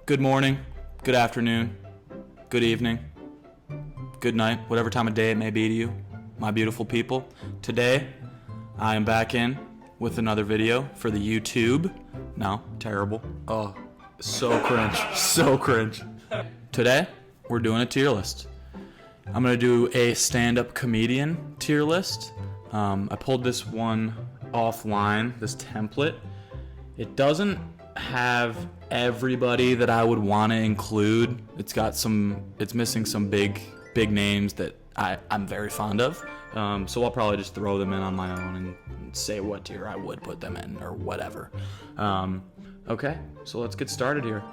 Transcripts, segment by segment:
Good morning, good afternoon, good evening, good night, whatever time of day it may be to you, my beautiful people. Today, I am back in with another video for the YouTube. No, terrible. Oh, so cringe, so cringe. Today, we're doing a tier list. I'm gonna do a stand-up comedian tier list. I pulled this one offline, this template. It doesn't have everybody that I would want to include. It's missing some big names that I'm very fond of. So I'll probably just throw them in on my own and say what tier I would put them in or whatever. Okay, so let's get started here.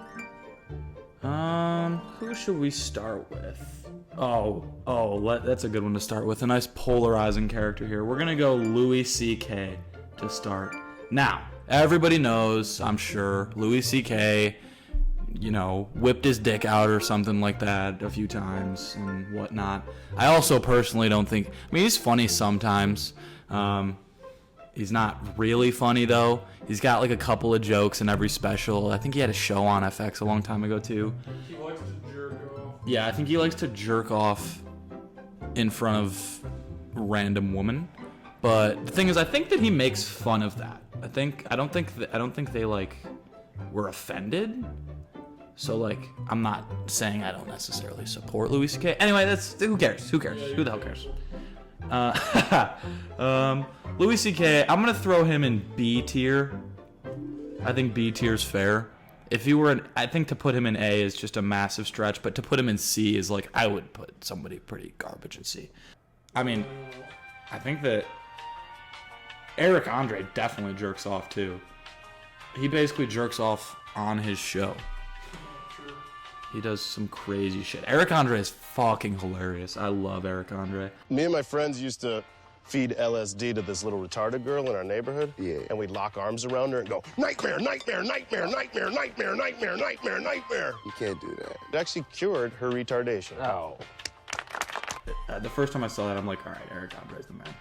Who should we start with? That's a good one to start with. A nice polarizing character here. We're gonna go Louis C.K. to start. Now, everybody knows, I'm sure, Louis C.K., whipped his dick out or something like that a few times and whatnot. I also personally don't think, he's funny sometimes. He's not really funny, though. He's got, like, a couple of jokes in every special. I think he had a show on FX a long time ago, too. He likes to jerk off. Yeah, I think he likes to jerk off in front of random women. But the thing is, I think that he makes fun of that. I don't think they like were offended. So like, I'm not saying I don't necessarily support Louis C.K. Anyway, who cares? Who the hell cares? Louis C.K. I'm gonna throw him in B tier. I think B tier is fair. If you were, I think to put him in A is just a massive stretch, but to put him in C is like, I would put somebody pretty garbage in C. I think that Eric Andre definitely jerks off too. He basically jerks off on his show. He does some crazy shit. Eric Andre is fucking hilarious. I love Eric Andre. Me and my friends used to feed LSD to this little retarded girl in our neighborhood. Yeah. And we'd lock arms around her and go, nightmare, nightmare, nightmare, nightmare, nightmare, nightmare, nightmare, nightmare. You can't do that. It actually cured her retardation. Oh. The first time I saw that, I'm like, all right, Eric Andre's the man.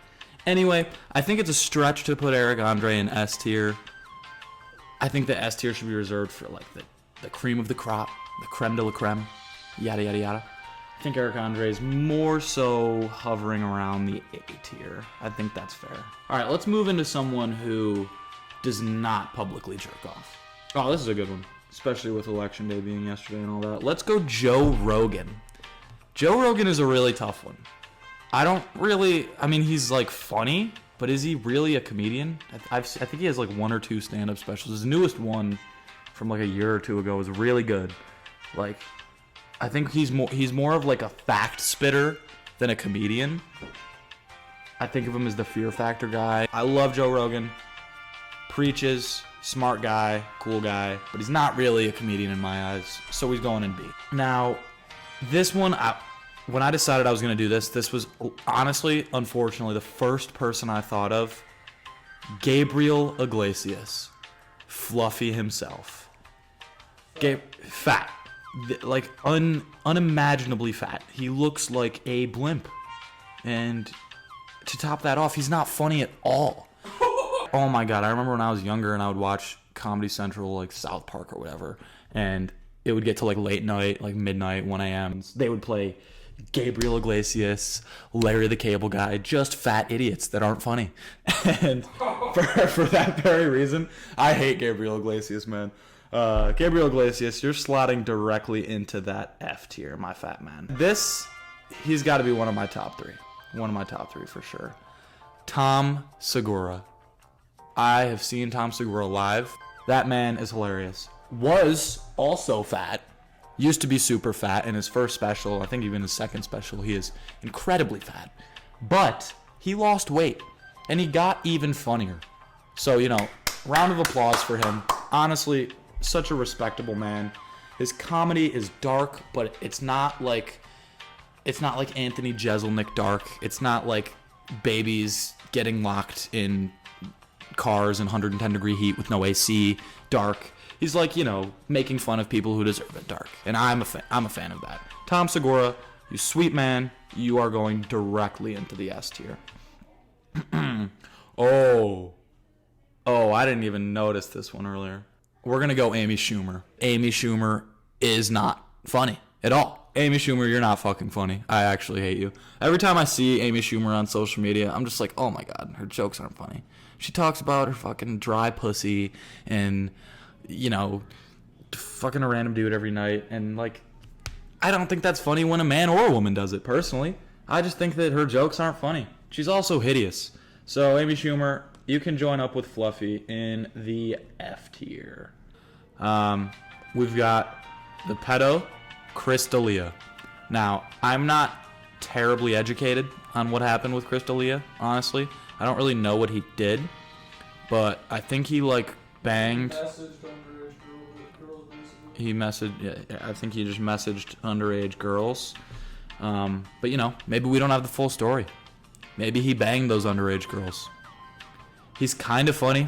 Anyway, I think it's a stretch to put Eric Andre in S tier. I think the S tier should be reserved for like the cream of the crop, the creme de la creme, yada yada yada. I think Eric Andre is more so hovering around the A tier. I think that's fair. All right, let's move into someone who does not publicly jerk off. Oh, this is a good one, especially with Election Day being yesterday and all that. Let's go Joe Rogan. Joe Rogan is a really tough one. He's like funny, but is he really a comedian? I think he has like one or two stand-up specials. His newest one from like a year or two ago was really good. Like, I think he's more of like a fact spitter than a comedian. I think of him as the Fear Factor guy. I love Joe Rogan. Preaches, smart guy, cool guy, but he's not really a comedian in my eyes, so he's going in B. Now, this one, when I decided I was going to do this was honestly, unfortunately, the first person I thought of. Gabriel Iglesias. Fluffy himself. Fat. Like, unimaginably fat. He looks like a blimp. And to top that off, he's not funny at all. Oh my god, I remember when I was younger and I would watch Comedy Central, like South Park or whatever, and it would get to like late night, like midnight, 1 a.m. They would play Gabriel Iglesias, Larry the Cable Guy, just fat idiots that aren't funny. And for that very reason, I hate Gabriel Iglesias, man. Gabriel Iglesias, you're slotting directly into that F tier, my fat man. He's got to be one of my top three. One of my top three for sure. Tom Segura. I have seen Tom Segura live. That man is hilarious. Was also fat. Used to be super fat in his first special. I think even his second special, he is incredibly fat. But he lost weight, and he got even funnier. So, round of applause for him. Honestly, such a respectable man. His comedy is dark, but it's not like Anthony Jeselnik dark. It's not like babies getting locked in cars in 110-degree heat with no AC dark. He's like, making fun of people who deserve it dark. And I'm a fan of that. Tom Segura, you sweet man, you are going directly into the S tier. Oh, I didn't even notice this one earlier. We're going to go Amy Schumer. Amy Schumer is not funny at all. Amy Schumer, you're not fucking funny. I actually hate you. Every time I see Amy Schumer on social media, I'm just like, oh my God, her jokes aren't funny. She talks about her fucking dry pussy and, you know, fucking a random dude every night. And, like, I don't think that's funny when a man or a woman does it, personally. I just think that her jokes aren't funny. She's also hideous. So, Amy Schumer, you can join up with Fluffy in the F tier. We've got the pedo, Chris D'Elia. Now, I'm not terribly educated on what happened with Chris D'Elia, honestly. I don't really know what he did, but I think he, like, banged. He messaged, yeah, I think he just messaged underage girls. But, you know, maybe we don't have the full story. Maybe he banged those underage girls. He's kind of funny.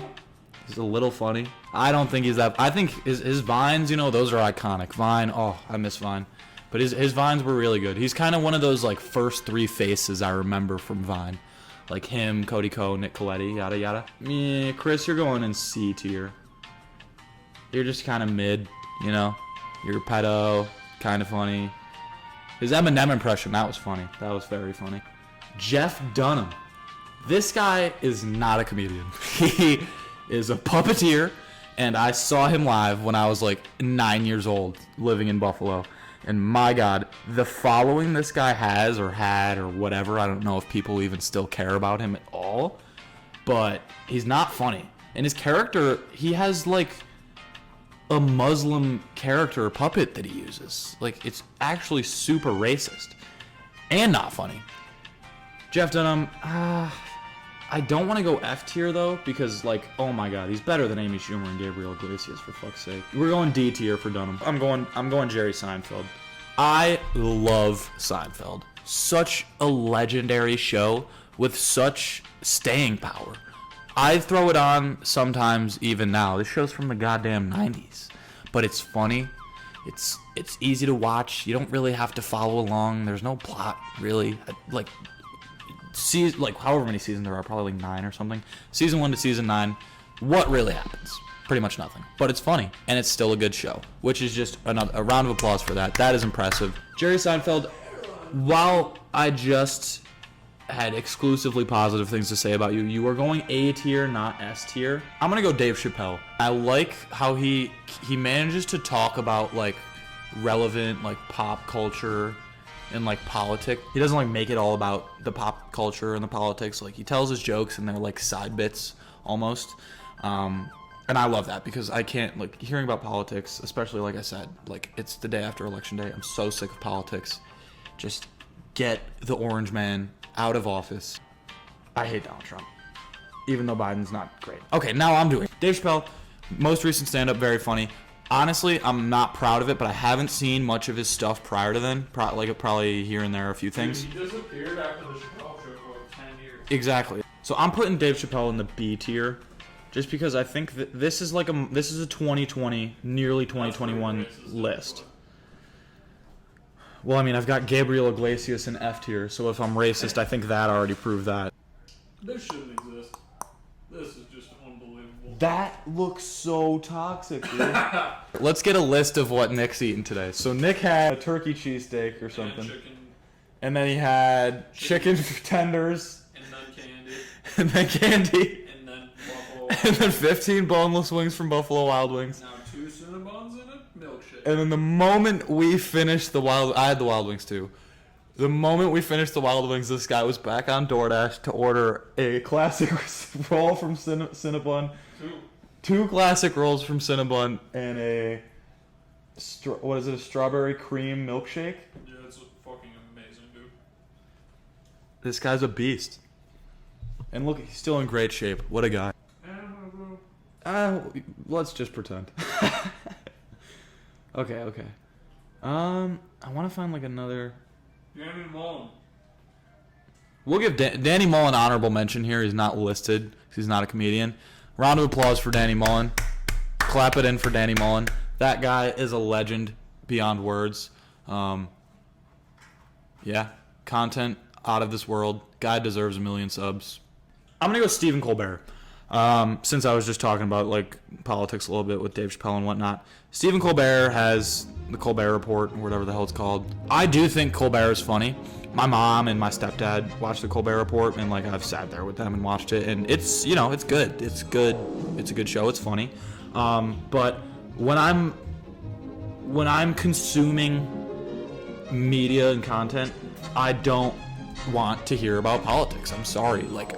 He's a little funny. I don't think he's that. I think his Vines, you know, those are iconic. Vine, oh, I miss Vine. But his Vines were really good. He's kind of one of those, like, first three faces I remember from Vine. Like him, Cody Ko, Nick Coletti, yada, yada. Yeah, Chris, you're going in C tier. You're just kind of mid, you know? You're a pedo, kind of funny. His Eminem impression, that was funny. That was very funny. Jeff Dunham. This guy is not a comedian. He is a puppeteer, and I saw him live when I was like 9 years old, living in Buffalo. And my God, the following this guy has or had or whatever, I don't know if people even still care about him at all, but he's not funny. And his character, he has like a Muslim character puppet that he uses. Like, it's actually super racist and not funny. Jeff Dunham, I don't want to go F tier though, because like, oh my God, he's better than Amy Schumer and Gabriel Iglesias, for fuck's sake. We're going D tier for Dunham. I'm going Jerry Seinfeld. I love Seinfeld. Such a legendary show with such staying power. I throw it on sometimes even now. This show's from the goddamn 90s, but it's funny. It's easy to watch. You don't really have to follow along. There's no plot really. Like however many seasons there are, probably like 9 or something. Season 1 to season 9, what really happens? Pretty much nothing. But it's funny, and it's still a good show, which is just a round of applause for that. That is impressive. Jerry Seinfeld, while I just had exclusively positive things to say about you, you are going A tier, not S tier. I'm going to go Dave Chappelle. I like how he manages to talk about, like, relevant, like, pop culture and like politics. He doesn't like make it all about the pop culture and the politics. Like, he tells his jokes and they're like side bits almost. And I love that because I can't, like, hearing about politics, especially like I said, like, it's the day after election day. I'm so sick of politics. Just get the orange man out of office. I hate Donald Trump, even though Biden's not great. Okay, now I'm doing Dave Chappelle, most recent stand-up, very funny. Honestly, I'm not proud of it, but I haven't seen much of his stuff prior to then. Probably here and there a few things. Dude, he disappeared after the Chappelle show for like 10 years. Exactly. So I'm putting Dave Chappelle in the B tier, just because I think that this is a 2020, nearly 2021 list. Well, I mean, I've got Gabriel Iglesias in F tier, so if I'm racist, I think that already proved that. This shouldn't exist. This is just unbelievable. That looks so toxic, dude. Let's get a list of what Nick's eating today. So Nick had a turkey cheesesteak or something. And then he had chicken tenders. And then candy. And then candy. And then Buffalo. And then 15 boneless wings from Buffalo Wild Wings. Now 2 Cinnabons and a milkshake. And then the moment we finished I had the Wild Wings too. The moment we finished the Wild Wings, this guy was back on DoorDash to order a classic roll from Cinnabon. 2 classic rolls from Cinnabon and a strawberry cream milkshake? Yeah, it's fucking amazing, dude. This guy's a beast. And look, he's still in great shape. What a guy. Let's just pretend. Okay. I want to find like another. Danny Mullen. We'll give Danny Mullen honorable mention here. He's not listed because he's not a comedian. Round of applause for Danny Mullen. Clap it in for Danny Mullen. That guy is a legend beyond words. Yeah, content out of this world. Guy deserves 1 million subs. I'm going to go Stephen Colbert. Since I was just talking about like politics a little bit with Dave Chappelle and whatnot, Stephen Colbert has the Colbert Report, or whatever the hell it's called. I do think Colbert is funny. My mom and my stepdad watched the Colbert Report, and like I've sat there with them and watched it, and it's, you know, it's good. It's good. It's a good show. It's funny. But when I'm consuming media and content, I don't want to hear about politics. I'm sorry. Like,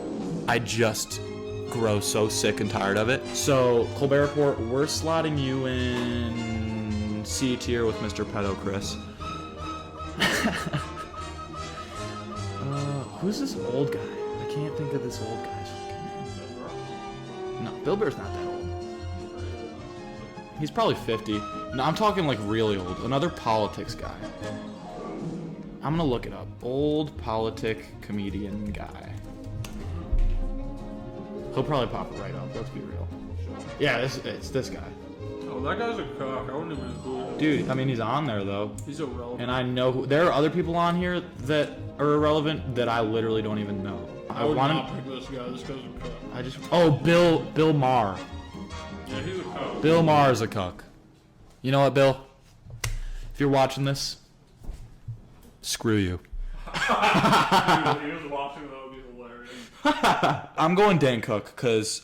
I just grow so sick and tired of it. So, Colbert Report, we're slotting you in C tier with Mr. Pedo Chris. Who's this old guy? I can't think of this old guy's fucking name. No, Bill Burr's not that old. He's probably 50. No, I'm talking like really old. Another politics guy. I'm gonna look it up. Old politic comedian guy. He'll probably pop it right up. Let's be real. Yeah, it's this guy. Oh, that guy's a cock. I wouldn't even include him. Dude, I mean, he's on there though. He's irrelevant. And I know there are other people on here that are irrelevant that I literally don't even know. I would not pick this guy. This guy's a cuck. Bill Maher. Yeah, he's a cuck. Bill Maher is a cuck. You know what, Bill? If you're watching this, screw you. Dude, if he was watching, that would be hilarious. I'm going Dan Cook because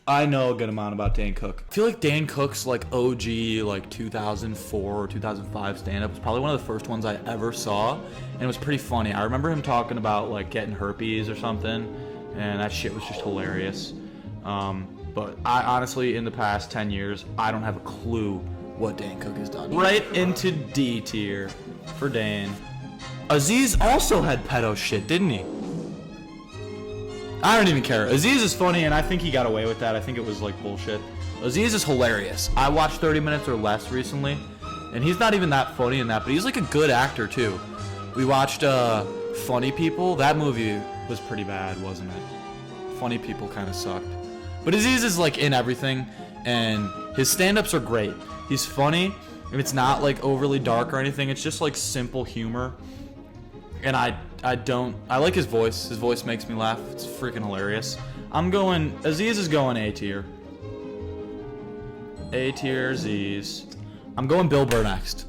I know a good amount about Dan Cook. I feel like Dan Cook's like OG, like 2004 or 2005 stand-up was probably one of the first ones I ever saw, and it was pretty funny. I remember him talking about like getting herpes or something, and that shit was just hilarious. But I honestly, in the past 10 years, I don't have a clue what Dan Cook has done. Right into D tier for Dan. Aziz also had pedo shit, didn't he? I don't even care. Aziz is funny, and I think he got away with that. I think it was like bullshit. Aziz is hilarious. I watched 30 Minutes or Less recently, and he's not even that funny in that, but he's like a good actor too. We watched Funny People. That movie was pretty bad, wasn't it? Funny People kind of sucked. But Aziz is like in everything, and his stand-ups are great. He's funny, and it's not like overly dark or anything. It's just like simple humor. And I like his voice. His voice makes me laugh. It's freaking hilarious. Aziz is going A tier. A tier, Aziz. I'm going Bill Burr next.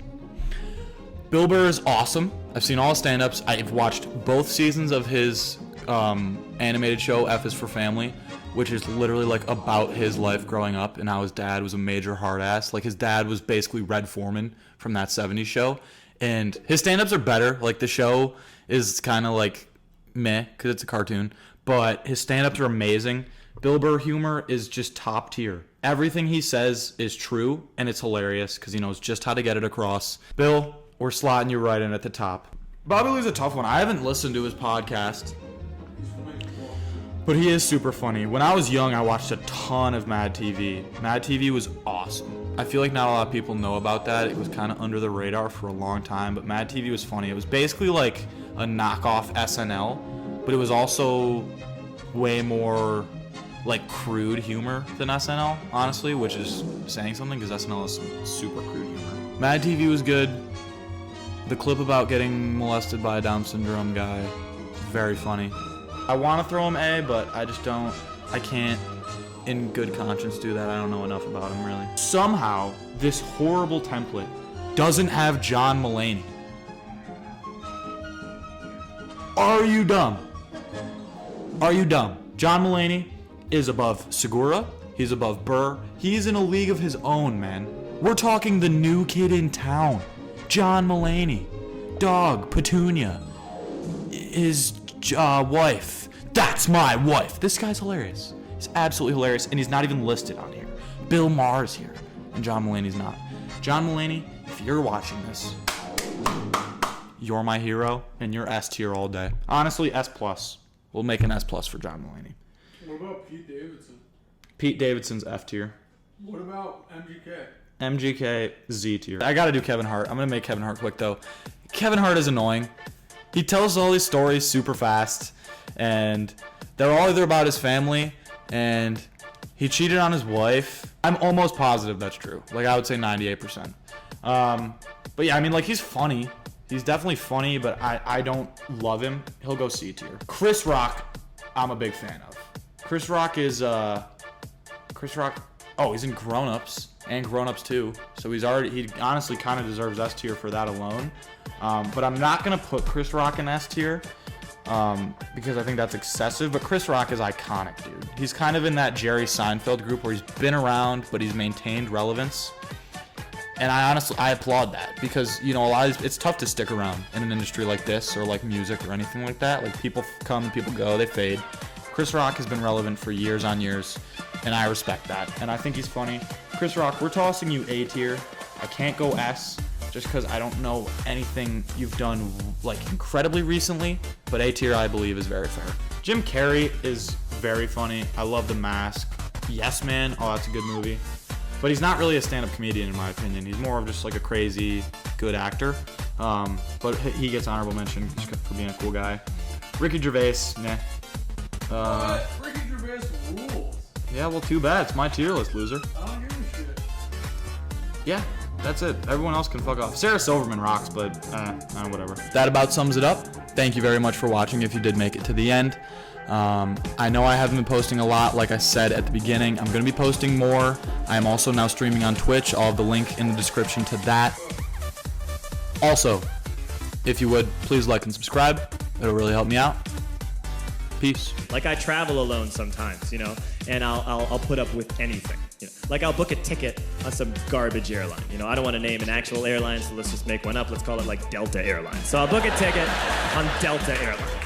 Bill Burr is awesome. I've seen all his stand-ups. I've watched both seasons of his animated show, F is for Family, which is literally like about his life growing up and how his dad was a major hard ass. Like his dad was basically Red Foreman from that 70s show. And his stand-ups are better. Like the show is kind of like meh because it's a cartoon, but his stand-ups are amazing. Bill Burr humor is just top tier. Everything he says is true, and it's hilarious because he knows just how to get it across. Bill, we're slotting you right in at the top. Bobby Lee's a tough one. I haven't listened to his podcast, but he is super funny. When I was young, I watched a ton of Mad TV. Mad TV was awesome. I feel like not a lot of people know about that. It was kind of under the radar for a long time, but Mad TV was funny. It was basically like a knockoff SNL, but it was also way more like crude humor than SNL, honestly, which is saying something because SNL is some super crude humor. Mad TV was good. The clip about getting molested by a Down syndrome guy, very funny. I want to throw him A, but I can't in good conscience do that. I don't know enough about him, really. Somehow, this horrible template doesn't have John Mulaney. Are you dumb? Are you dumb? John Mulaney is above Segura. He's above Burr. He's in a league of his own, man. We're talking the new kid in town. John Mulaney. Dog, Petunia. His wife. That's my wife. This guy's hilarious. He's absolutely hilarious, and he's not even listed on here. Bill Maher's here, and John Mulaney's not. John Mulaney, if you're watching this, you're my hero, and you're S tier all day. Honestly, S+. We'll make an S+ for John Mulaney. What about Pete Davidson? Pete Davidson's F tier. What about MGK? MGK, Z tier. I gotta do Kevin Hart. I'm gonna make Kevin Hart quick, though. Kevin Hart is annoying. He tells all these stories super fast, and they're all either about his family, and he cheated on his wife. I'm almost positive that's true. Like, I would say 98%. But yeah, I mean, like, he's funny. He's definitely funny, but I don't love him. He'll go C tier. Chris Rock, I'm a big fan of. Chris Rock is Chris Rock. Oh, he's in Grown Ups and Grown Ups 2. So he honestly kind of deserves S tier for that alone. But I'm not gonna put Chris Rock in S tier because I think that's excessive. But Chris Rock is iconic, dude. He's kind of in that Jerry Seinfeld group where he's been around, but he's maintained relevance. And I applaud that because, you know, it's tough to stick around in an industry like this or like music or anything like that. Like, people come and people go, they fade. Chris Rock has been relevant for years on years, and I respect that. And I think he's funny. Chris Rock, we're tossing you A tier. I can't go S just because I don't know anything you've done like incredibly recently, but A tier I believe is very fair. Jim Carrey is very funny. I love The Mask. Yes Man, oh, that's a good movie. But he's not really a stand-up comedian in my opinion. He's more of just like a crazy, good actor. But he gets honorable mention just for being a cool guy. Ricky Gervais, nah. What? Ricky Gervais rules. Yeah, well, too bad. It's my tier list, loser. I don't give a shit. Yeah, that's it. Everyone else can fuck off. Sarah Silverman rocks, but whatever. That about sums it up. Thank you very much for watching if you did make it to the end. I know I haven't been posting a lot, like I said at the beginning. I'm going to be posting more. I am also now streaming on Twitch. I'll have the link in the description to that. Also, if you would, please like and subscribe. It'll really help me out. Peace. Like, I travel alone sometimes, you know, and I'll put up with anything. You know? Like, I'll book a ticket on some garbage airline. You know, I don't want to name an actual airline, so let's just make one up. Let's call it like Delta Airlines. So I'll book a ticket on Delta Airlines.